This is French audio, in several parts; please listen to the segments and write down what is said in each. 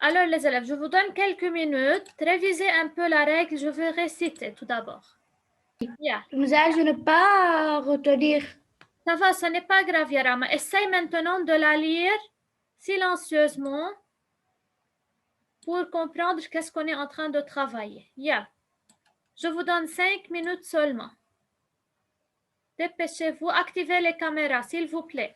Alors, les élèves, je vous donne quelques minutes. Révisez un peu la règle. Je vais réciter tout d'abord. Yeah. Je ne pas retenir. Ça va, ce n'est pas grave, Yarama. Essaye maintenant de la lire silencieusement pour comprendre qu'est-ce qu'on est en train de travailler. Yeah. Je vous donne 5 minutes seulement. Dépêchez-vous, activez les caméras, s'il vous plaît.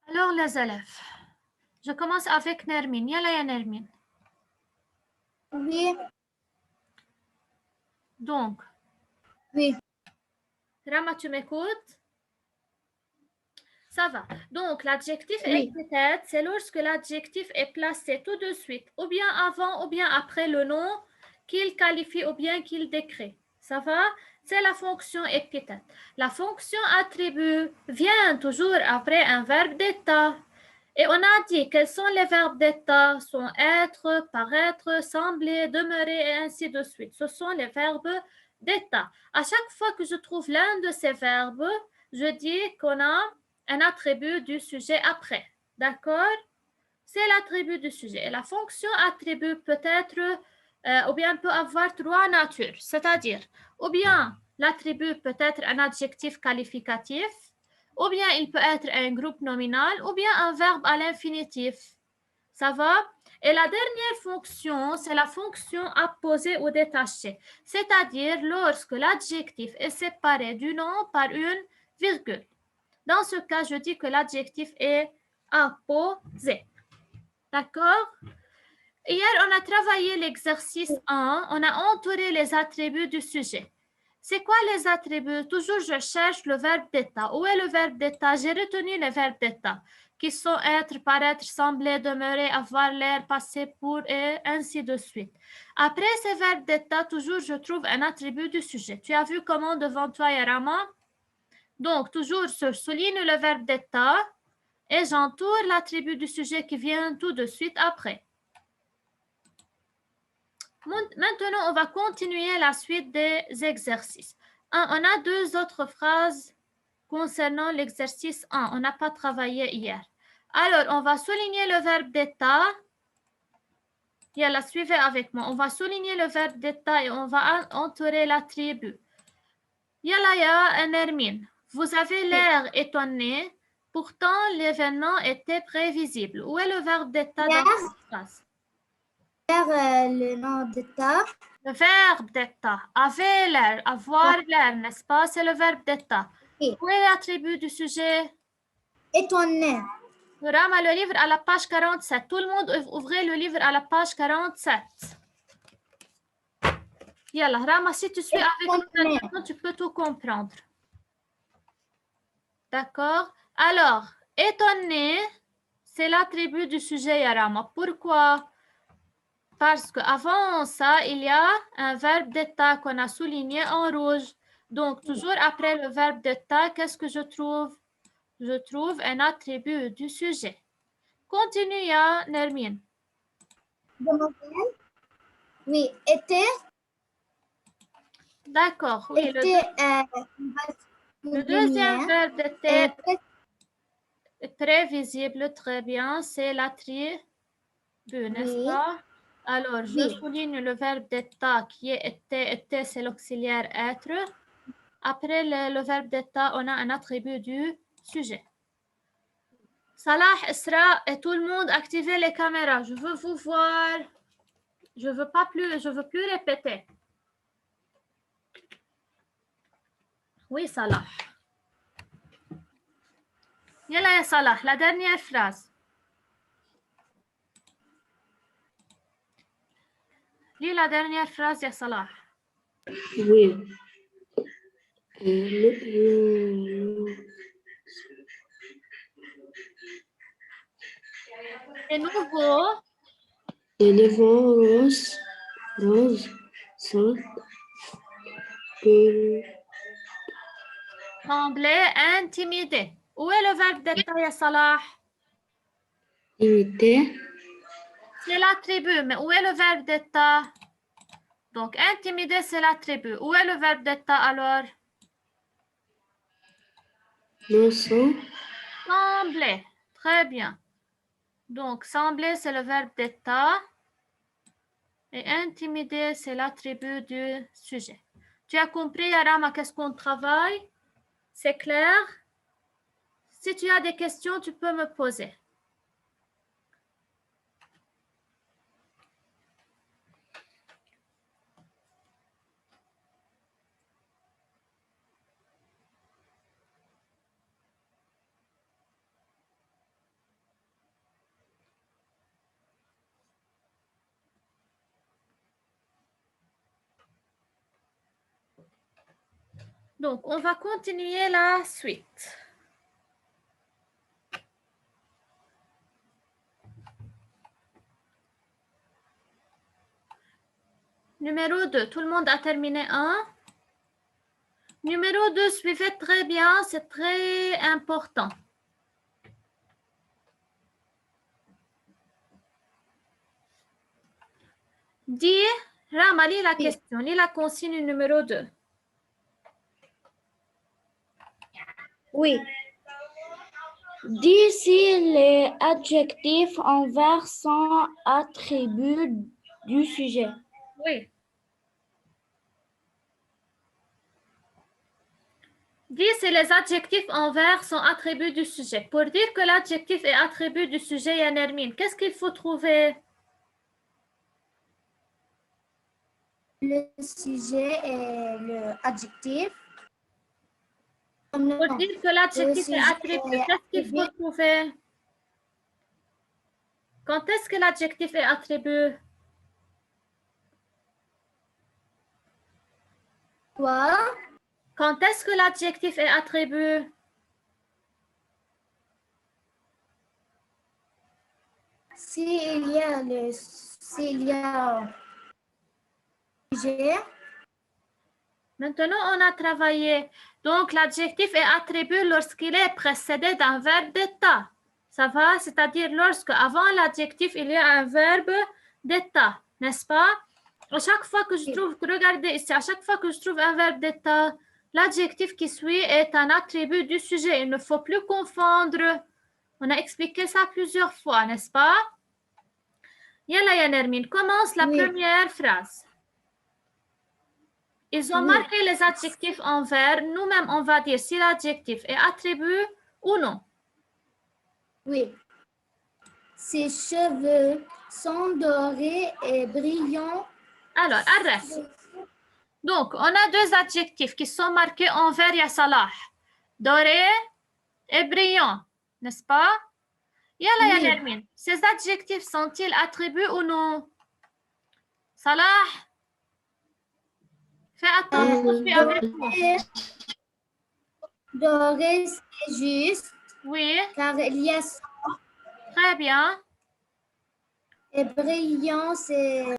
Alors, les élèves, je commence avec Nermine. Yalla ya Nermine. Oui. Donc, Oui. Rama, tu m'écoutes? Ça va. Donc, l'adjectif Oui. épithète, c'est lorsque l'adjectif est placé tout de suite, ou bien avant, ou bien après le nom qu'il qualifie ou bien qu'il décrit. Ça va? C'est la fonction épithète. La fonction attribut vient toujours après un verbe d'état. Et on a dit quels sont les verbes d'état sont être, paraître, sembler, demeurer et ainsi de suite. Ce sont les verbes d'état. À chaque fois que je trouve l'un de ces verbes, je dis qu'on a un attribut du sujet après. D'accord? C'est l'attribut du sujet. Et la fonction attribut peut être ou bien peut avoir trois natures, c'est-à-dire ou bien l'attribut peut être un adjectif qualificatif, ou bien il peut être un groupe nominal, ou bien un verbe à l'infinitif. Ça va? Et la dernière fonction, c'est la fonction apposée ou détachée, c'est-à-dire lorsque l'adjectif est séparé du nom par une virgule. Dans ce cas, je dis que l'adjectif est apposé. D'accord? Hier, on a travaillé l'exercice 1. On a entouré les attributs du sujet. C'est quoi les attributs? Toujours, je cherche le verbe d'état. Où est le verbe d'état? J'ai retenu les verbes d'état, qui sont être, paraître, sembler, demeurer, avoir l'air, passer pour et ainsi de suite. Après ces verbes d'état, toujours, je trouve un attribut du sujet. Tu as vu comment devant toi, Yarama? Donc, toujours, je souligne le verbe d'état et j'entoure l'attribut du sujet qui vient tout de suite après. Maintenant, on va continuer la suite des exercices. On a deux autres phrases concernant l'exercice 1. On n'a pas travaillé hier. Alors, on va souligner le verbe d'état. Yalla, suivez avec moi. On va souligner le verbe d'état et on va entourer l'attribut. Yalla, ya Nermine. Vous avez l'air étonné. Pourtant, l'événement était prévisible. Où est le verbe d'état dans cette phrase? Le nom d'état. Le verbe d'état. Avait l'air, avoir l'air, n'est-ce pas? C'est le verbe d'état. Oui. Où est l'attribut du sujet? Étonné. Rama, le livre à la page 47. Tout le monde ouvrez le livre à la page 47. Yalla, Rama, si tu suis avec nous, tu peux tout comprendre. D'accord? Alors, étonné, c'est l'attribut du sujet, Yarama. Pourquoi? Parce qu'avant ça, il y a un verbe d'état qu'on a souligné en rouge. Donc, toujours après le verbe d'état, qu'est-ce que je trouve? Je trouve un attribut du sujet. Continue, ya Nermine. Oui, était. D'accord. Oui, le deuxième verbe d'état est prévisible, très bien. C'est l'attribut, n'est-ce pas? Alors, je souligne le verbe d'état qui est était, c'est l'auxiliaire être. Après le verbe d'état, on a un attribut du sujet. Salah, Isra et tout le monde, activez les caméras. Je veux vous voir. Je veux plus répéter. Oui, Salah. Yalla ya Salah, la dernière phrase. Lis la dernière phrase, ya Salah. Oui. Et nouveau. Et nouveau rose saute Semblait intimidé. Où est le verbe d'état, ya Salah? imiter. C'est l'attribut, mais où est le verbe d'état? Donc, intimider, c'est l'attribut. Où est le verbe d'état alors? Non sans. Sembler. Très bien. Donc, sembler, c'est le verbe d'état. Et intimider, c'est l'attribut du sujet. Tu as compris, Yarama, qu'est-ce qu'on travaille? C'est clair? Si tu as des questions, tu peux me poser. Donc, on va continuer la suite. Numéro 2, tout le monde a terminé 1. Numéro 2, suivez très bien, c'est très important. Dis, Rama, lis la question, lis la consigne numéro 2. Oui. Dis si les adjectifs en vers sont attributs du sujet. Oui. Dis si les adjectifs en vers sont attributs du sujet. Pour dire que l'adjectif est attribut du sujet, Yanermine, qu'est-ce qu'il faut trouver? Le sujet et l'adjectif. Pour dire que l'adjectif est attribut, qu'est-ce qu'il faut trouver? Quand est-ce que l'adjectif est attribut? Quoi? Quand est-ce que l'adjectif est attribut? S'il y a le sujet. Maintenant, on a travaillé. Donc, l'adjectif est attribut lorsqu'il est précédé d'un verbe d'état. Ça va? C'est-à-dire lorsque, avant l'adjectif, il y a un verbe d'état, n'est-ce pas? À chaque fois que je trouve, regardez ici, à chaque fois que je trouve un verbe d'état, L'adjectif qui suit est un attribut du sujet. Il ne faut plus confondre. On a expliqué ça plusieurs fois, n'est-ce pas? Yalla ya Nermine, commence la première phrase. Ils ont marqué les adjectifs en vert. Nous-mêmes, on va dire si l'adjectif est attribut ou non. Oui. Ses cheveux sont dorés et brillants. Alors, arrête. Donc, on a deux adjectifs qui sont marqués en vert, ya Salah. Doré et brillant, n'est-ce pas? Yalla ya Nermine, ces adjectifs sont-ils attributs ou non? Salah, fais attention, suis avec moi. Doré, c'est juste. Oui, Car il y a très bien. et brillant, c'est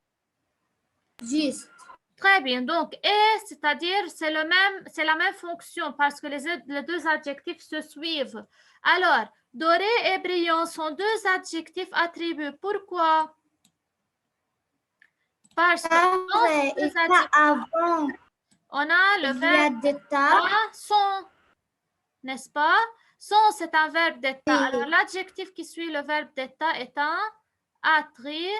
juste. Très bien. Donc, et, c'est-à-dire, c'est la même fonction parce que les deux adjectifs se suivent. Alors, doré et brillant sont deux adjectifs attributs. Pourquoi? Parce que avant, on a le verbe d'état. sont, n'est-ce pas? Sont, c'est un verbe d'état. Oui. Alors, l'adjectif qui suit le verbe d'état est un attribut.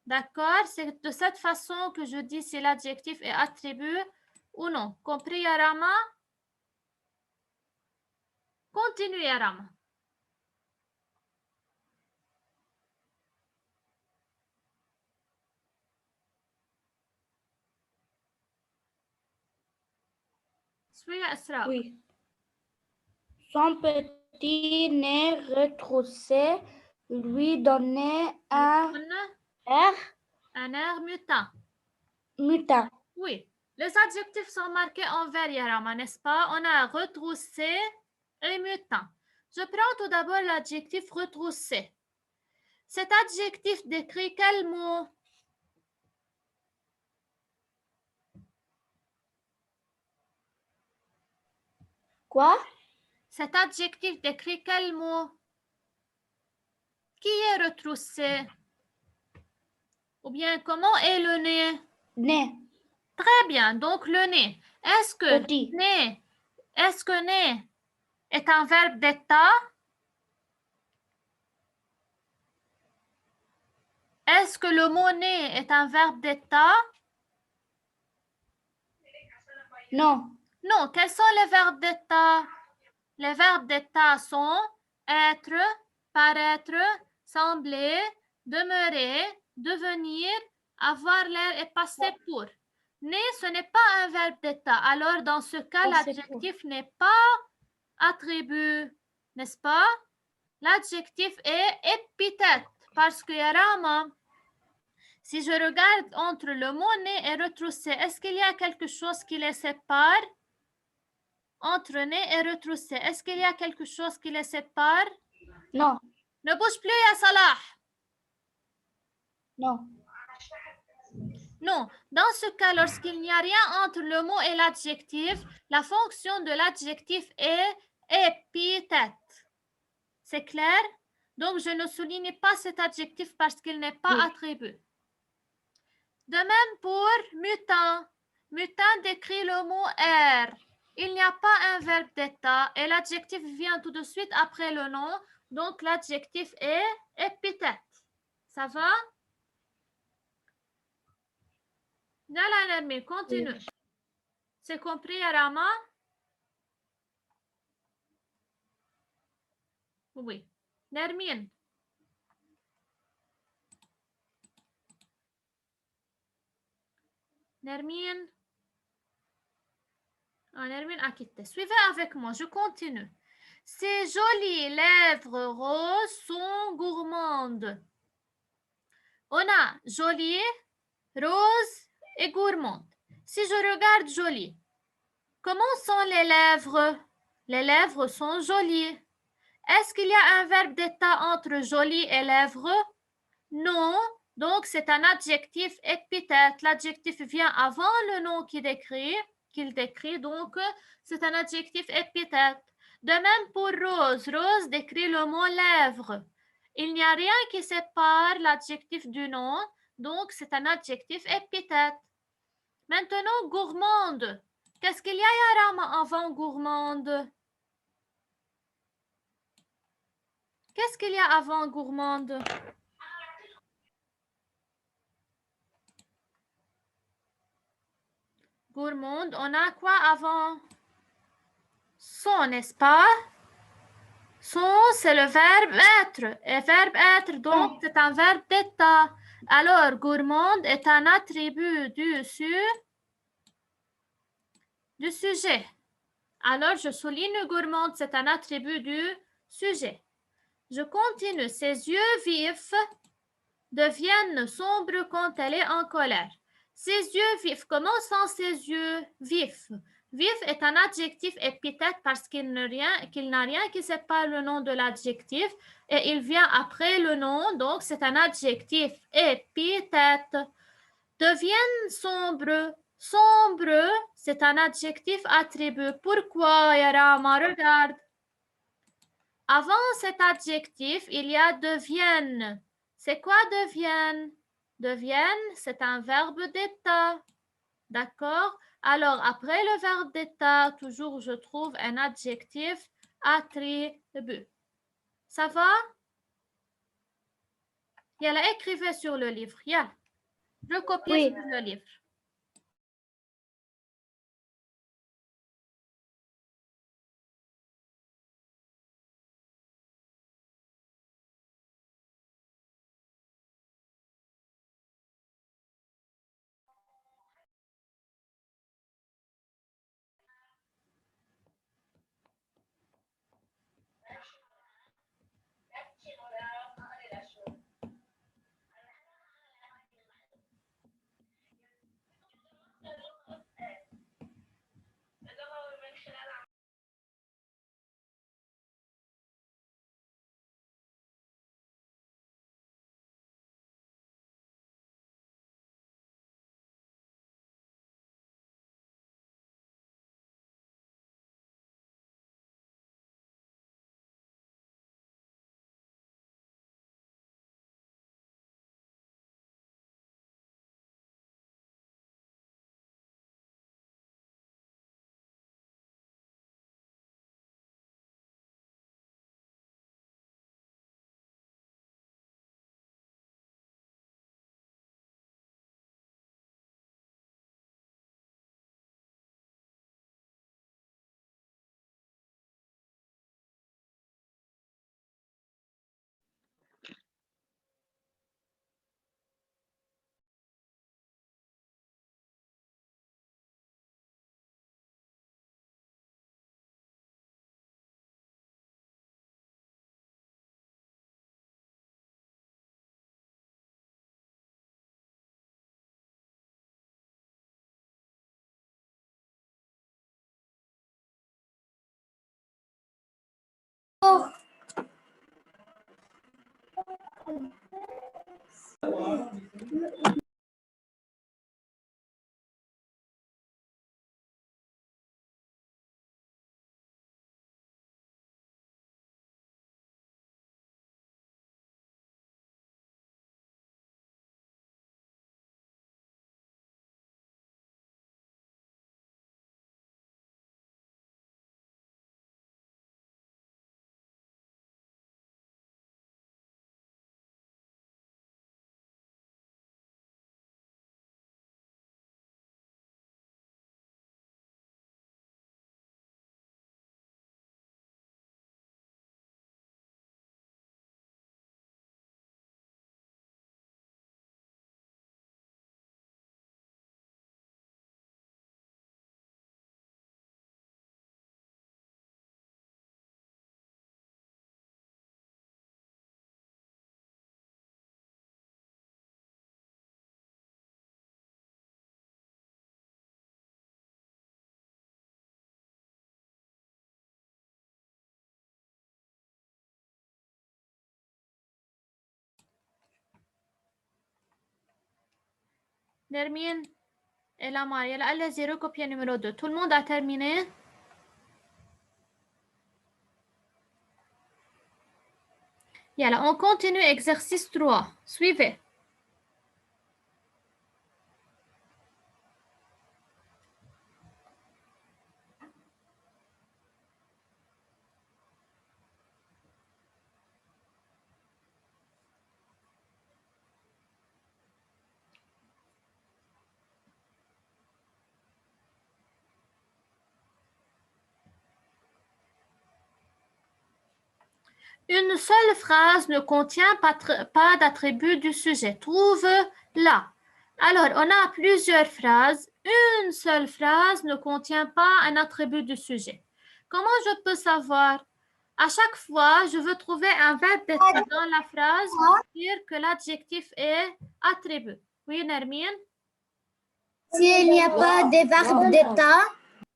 D'accord? C'est de cette façon que je dis si l'adjectif est attribut ou non. Compris, Yarama? Continue, Yarama. Suis Asra. Oui. Son petit nez retroussé lui donnait un air mutant. Mutant. Oui. Les adjectifs sont marqués en vert, Yarama, n'est-ce pas? On a retroussé et mutant. Je prends tout d'abord l'adjectif retroussé. Cet adjectif décrit quel mot? Quoi? Cet adjectif décrit quel mot? Qui est retroussé? Ou bien, comment est le nez? Nez. Très bien, donc le nez. Est-ce que Petit. nez est un verbe d'état? Est-ce que le mot nez est un verbe d'état? Non. Non, quels sont les verbes d'état? Les verbes d'état sont être, paraître, sembler, demeurer, devenir, avoir l'air et passer pour. Né, ce n'est pas un verbe d'état. Alors, dans ce cas, l'adjectif n'est pas attribut, n'est-ce pas? L'adjectif est épithète parce que Yarama, si je regarde entre le mot né et retroussé, est-ce qu'il y a quelque chose qui les sépare? Entre nez et retroussé, est-ce qu'il y a quelque chose qui les sépare? Non. Ne bouge plus, ya Salah. Non. Non. Dans ce cas, lorsqu'il n'y a rien entre le mot et l'adjectif, la fonction de l'adjectif est épithète. C'est clair? Donc, je ne souligne pas cet adjectif parce qu'il n'est pas attribut. De même pour mutant. Mutant décrit le mot être. Il n'y a pas un verbe d'état et l'adjectif vient tout de suite après le nom. Donc, l'adjectif est épithète. Ça va? Nala Nermi, continue. Oui. C'est compris, Arama? Oui. Nermine. Nermine. Nermine a quitté. Suivez avec moi, je continue. Ces jolies lèvres roses sont gourmandes. On a jolie, rose et gourmande. Si je regarde jolie, comment sont les lèvres? Les lèvres sont jolies. Est-ce qu'il y a un verbe d'état entre jolie et lèvres? Non. Donc, c'est un adjectif épithète. L'adjectif vient avant le nom qu'il décrit. Donc, c'est un adjectif épithète. De même pour rose. Rose décrit le mot lèvres. Il n'y a rien qui sépare l'adjectif du nom. Donc, c'est un adjectif épithète. Maintenant, gourmande. Qu'est-ce qu'il y a, Yarama, avant gourmande? Qu'est-ce qu'il y a avant gourmande? Gourmande, on a quoi avant? Son, n'est-ce pas? Son, c'est le verbe être. Et verbe être, donc, c'est un verbe d'état. Alors, gourmande est un attribut du sujet. Alors, je souligne gourmande, c'est un attribut du sujet. Je continue. Ses yeux vifs deviennent sombres quand elle est en colère. Ses yeux vifs. Comment sont ses yeux vifs? Vif est un adjectif épithète parce qu'il n'a rien qui sépare le nom de l'adjectif et il vient après le nom, donc c'est un adjectif épithète. Deviennent sombres. Sombre, c'est un adjectif attribut. Pourquoi, Yarama? Regarde. Avant cet adjectif, il y a deviennent. C'est quoi deviennent? Deviennent, c'est un verbe d'état. D'accord? Alors, après le verbe d'état, toujours je trouve un adjectif attribut. Ça va? Yalla, écrivez sur le livre. Yalla. Je copie Oui. sur le livre. Nermine et la Marielle, allez-y, recopier numéro 2. Tout le monde a terminé? Yalla, on continue exercice 3. Suivez. Une seule phrase ne contient pas d'attribut du sujet. Trouve-la. Alors, on a plusieurs phrases. Une seule phrase ne contient pas un attribut du sujet. Comment je peux savoir? À chaque fois, je veux trouver un verbe d'état dans la phrase pour dire que l'adjectif est attribut. Oui, Nermine? S'il n'y a pas de verbe d'état,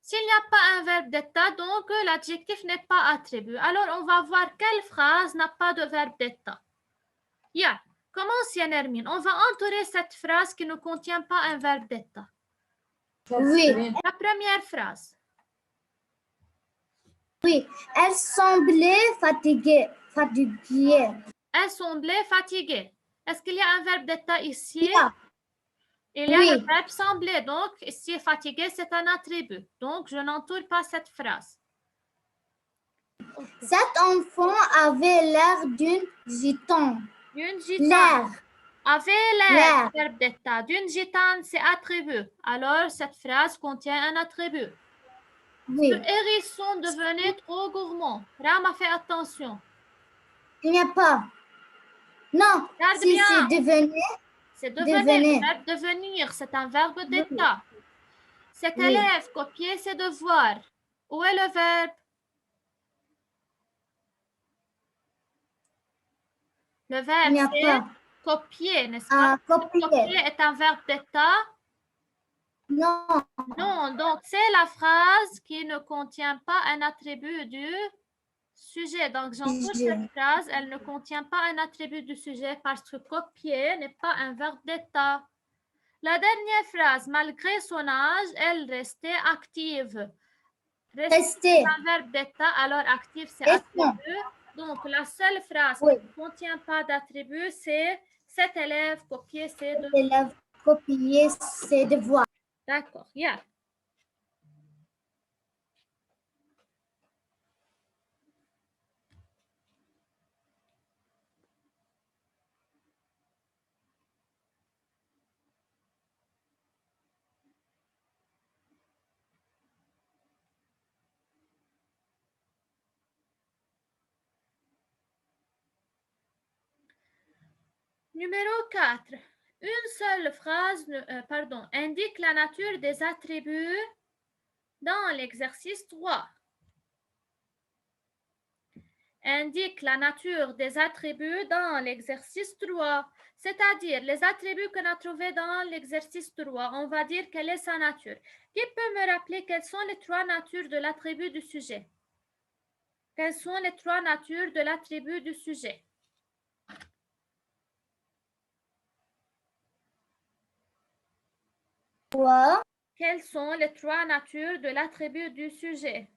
S'il n'y a pas un verbe d'état, donc l'adjectif n'est pas attribut. Alors, on va voir quelle phrase n'a pas de verbe d'état. Yeah. Commence, Nermine. On va entourer cette phrase qui ne contient pas un verbe d'état. oui, La première phrase. oui. Elle semblait fatiguée. Elle semblait fatiguée. Est-ce qu'il y a un verbe d'état ici? Yeah. Il y a Oui. le verbe sembler. Donc, ici, fatigué, c'est un attribut. Donc, je n'entoure pas cette phrase. Cet enfant avait l'air d'une gitane. D'une gitane. L'air. Avait l'air, verbe d'état. D'une gitane, c'est attribut. Alors, cette phrase contient un attribut. Oui. Le hérisson devenait trop gourmand. Rama, fais attention. Il n'y a pas. Non, Regarde si bien. c'est devenu. C'est devenir. Le verbe devenir, c'est un verbe d'état. Cet élève copiait ses devoirs. Où est le verbe? Le verbe, c'est copier, n'est-ce pas? Copier est un verbe d'état. Non. Non, donc c'est la phrase qui ne contient pas un attribut du sujet. Donc, j'entoure cette phrase, elle ne contient pas un attribut du sujet parce que copier n'est pas un verbe d'état. La dernière phrase, malgré son âge, elle restait active. Rester. C'est un verbe d'état, alors active, c'est attribut. Donc, la seule phrase qui ne contient pas d'attribut, c'est cet élève copier ses devoirs. Cet élève copier ses devoirs. D'accord, yeah. Numéro 4. Une seule phrase indique la nature des attributs dans l'exercice 3. Indique la nature des attributs dans l'exercice 3. C'est-à-dire les attributs qu'on a trouvés dans l'exercice 3. On va dire quelle est sa nature. Qui peut me rappeler quelles sont les 3 natures de l'attribut du sujet? Quelles sont les 3 natures de l'attribut du sujet? Quoi? Quelles sont les 3 natures de l'attribut du sujet?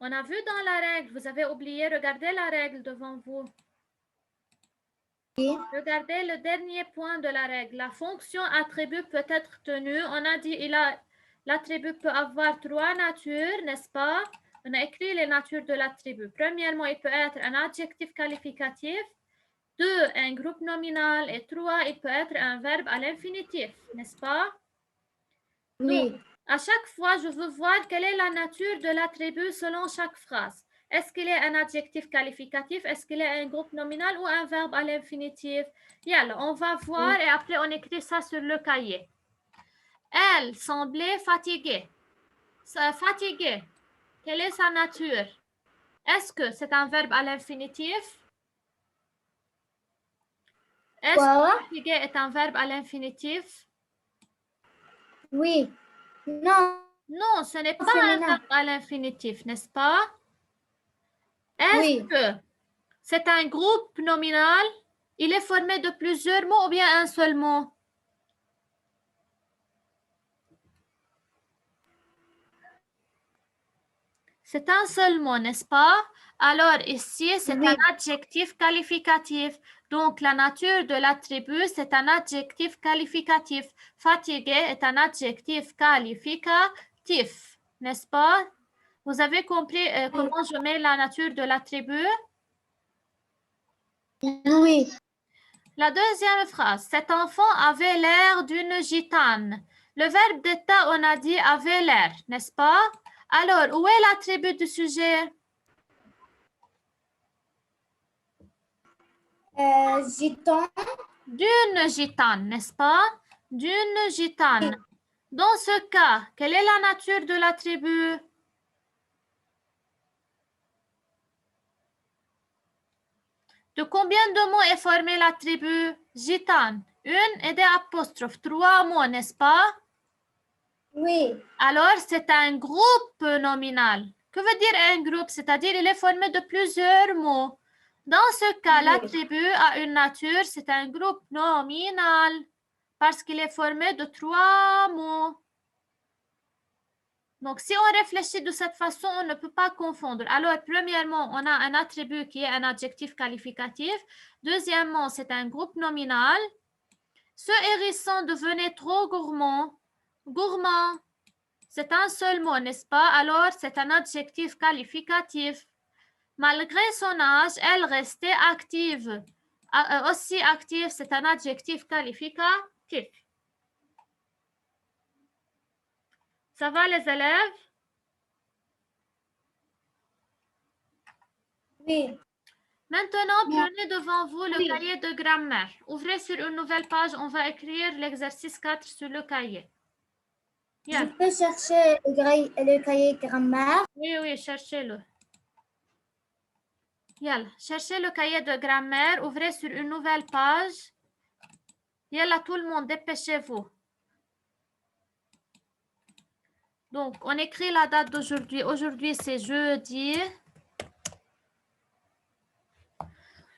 On a vu dans la règle, vous avez oublié, regardez la règle devant vous. Oui. Regardez le dernier point de la règle. La fonction attribut peut être tenue. On a dit l'attribut peut avoir 3 natures, n'est-ce pas? On a écrit les natures de l'attribut. Premièrement, il peut être un adjectif qualificatif. 2, un groupe nominal. Et 3, il peut être un verbe à l'infinitif, n'est-ce pas? Oui. Donc, à chaque fois, je veux voir quelle est la nature de l'attribut selon chaque phrase. Est-ce qu'il est un adjectif qualificatif? Est-ce qu'il est un groupe nominal ou un verbe à l'infinitif? Yalla, on va voir et après on écrit ça sur le cahier. Elle semblait fatiguée. Fatiguée, quelle est sa nature? Est-ce que c'est un verbe à l'infinitif? Est-ce que fatiguée est un verbe à l'infinitif? Oui. Non. Non, ce n'est pas un verbe à l'infinitif, n'est-ce pas? Est-ce que c'est un groupe nominal? Il est formé de plusieurs mots ou bien un seul mot? C'est un seul mot, n'est-ce pas? Alors ici, c'est un adjectif qualificatif. Donc, la nature de l'attribut, c'est un adjectif qualificatif. Fatigué est un adjectif qualificatif, n'est-ce pas? Vous avez compris comment je mets la nature de l'attribut? Oui. La deuxième phrase, cet enfant avait l'air d'une gitane. Le verbe d'état, on a dit avait l'air, n'est-ce pas? Alors, où est l'attribut du sujet? Gitan. D'une gitane, n'est-ce pas? D'une gitane. Dans ce cas, quelle est la nature de l'attribut? De combien de mots est formé l'attribut gitane? Une et des apostrophes. 3 mots, n'est-ce pas? Oui. Alors, c'est un groupe nominal. Que veut dire un groupe? C'est-à-dire, il est formé de plusieurs mots. Dans ce cas, Oui. l'attribut a une nature, c'est un groupe nominal parce qu'il est formé de 3 mots. Donc, si on réfléchit de cette façon, on ne peut pas confondre. Alors, premièrement, on a un attribut qui est un adjectif qualificatif. Deuxièmement, c'est un groupe nominal. Ce hérisson devenait trop gourmand. Gourmand, c'est un seul mot, n'est-ce pas? Alors, c'est un adjectif qualificatif. Malgré son âge, elle restait active. Aussi active, c'est un adjectif qualificatif. Ça va, les élèves? Oui. Maintenant, prenez devant vous le Oui. cahier de grammaire. Ouvrez sur une nouvelle page, on va écrire l'exercice 4 sur le cahier. Je peux chercher le cahier grammaire. Oui, oui, cherchez-le. Yalla, cherchez le cahier de grammaire, ouvrez sur une nouvelle page. Yalla, tout le monde, dépêchez-vous. Donc, on écrit la date d'aujourd'hui. Aujourd'hui, c'est jeudi.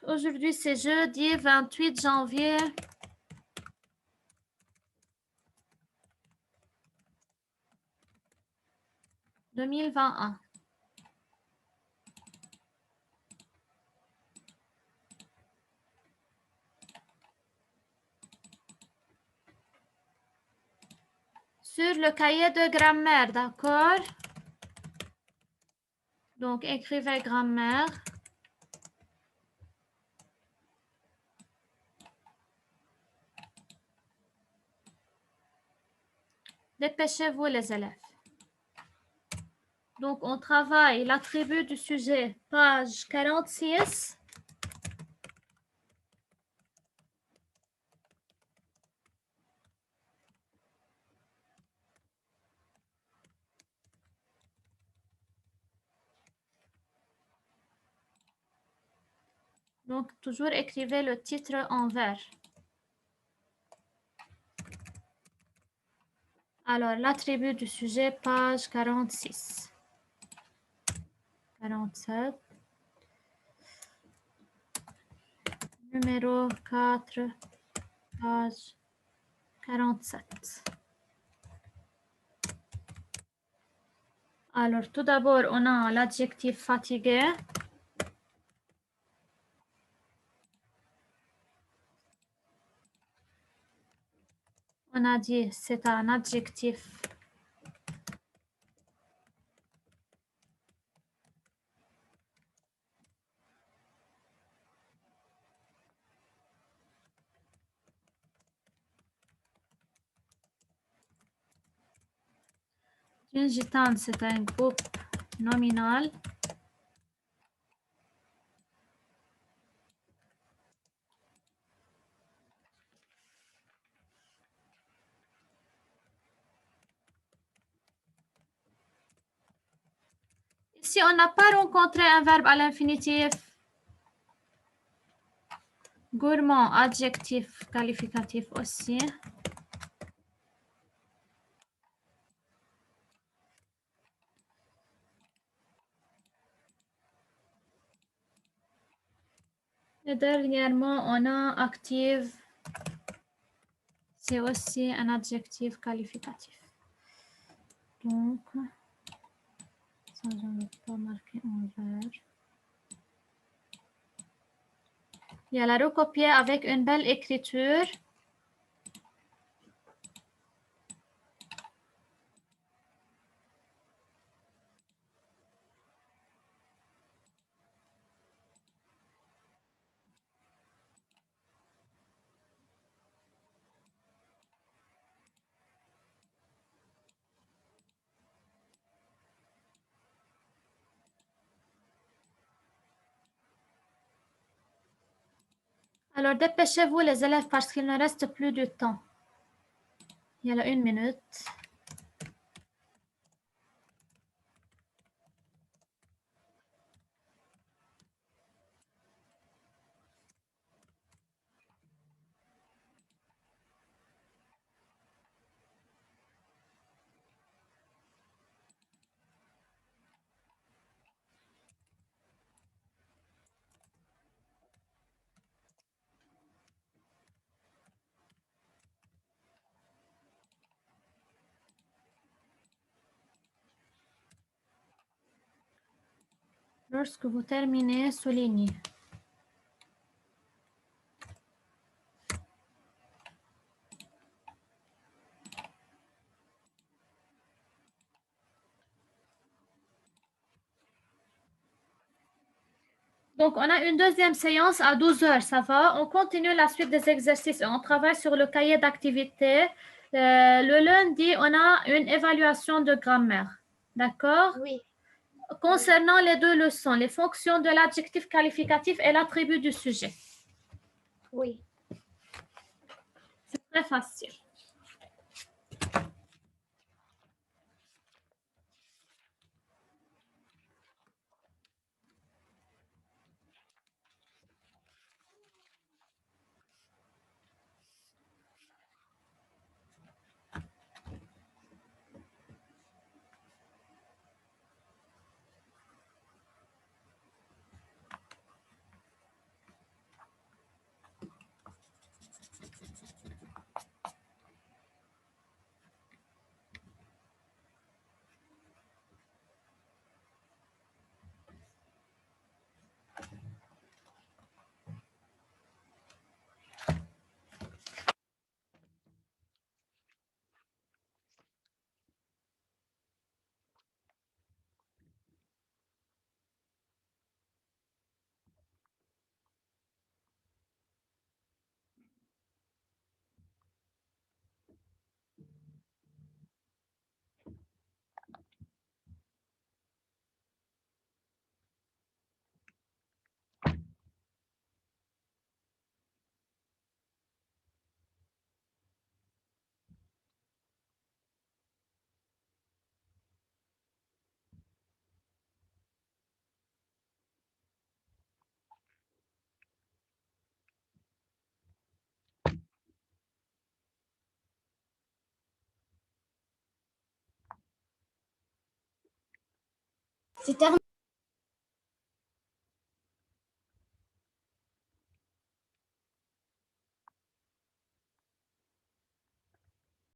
Aujourd'hui, c'est jeudi 28 janvier 2021. Sur le cahier de grammaire, d'accord? Donc, écrivez grammaire. Dépêchez-vous, les élèves. Donc, on travaille l'attribut du sujet, page 46. Donc, toujours écrivez le titre en vert. Alors, l'attribut du sujet, page 46. 47. Numéro 4, page 47. Alors, tout d'abord, on a l'adjectif fatigué. On a dit c'est un adjectif une gitane, c'est un groupe nominal. Ici, on n'a pas rencontré un verbe à l'infinitif. Gourmand, adjectif qualificatif aussi. Et dernièrement, on a active. C'est aussi un adjectif qualificatif. Donc, ça, je ne vais pas marquer en vert. Il y a la recopier avec une belle écriture. Alors, dépêchez-vous les élèves parce qu'il ne reste plus de temps. Il y a 1 minute. Lorsque vous terminez, soulignez. Donc, on a une deuxième séance à 12 heures, ça va? On continue la suite des exercices. On travaille sur le cahier d'activité. Le lundi, on a une évaluation de grammaire. D'accord? Oui. Concernant les 2 leçons, les fonctions de l'adjectif qualificatif et l'attribut du sujet. Oui. C'est très facile. C'est terminé.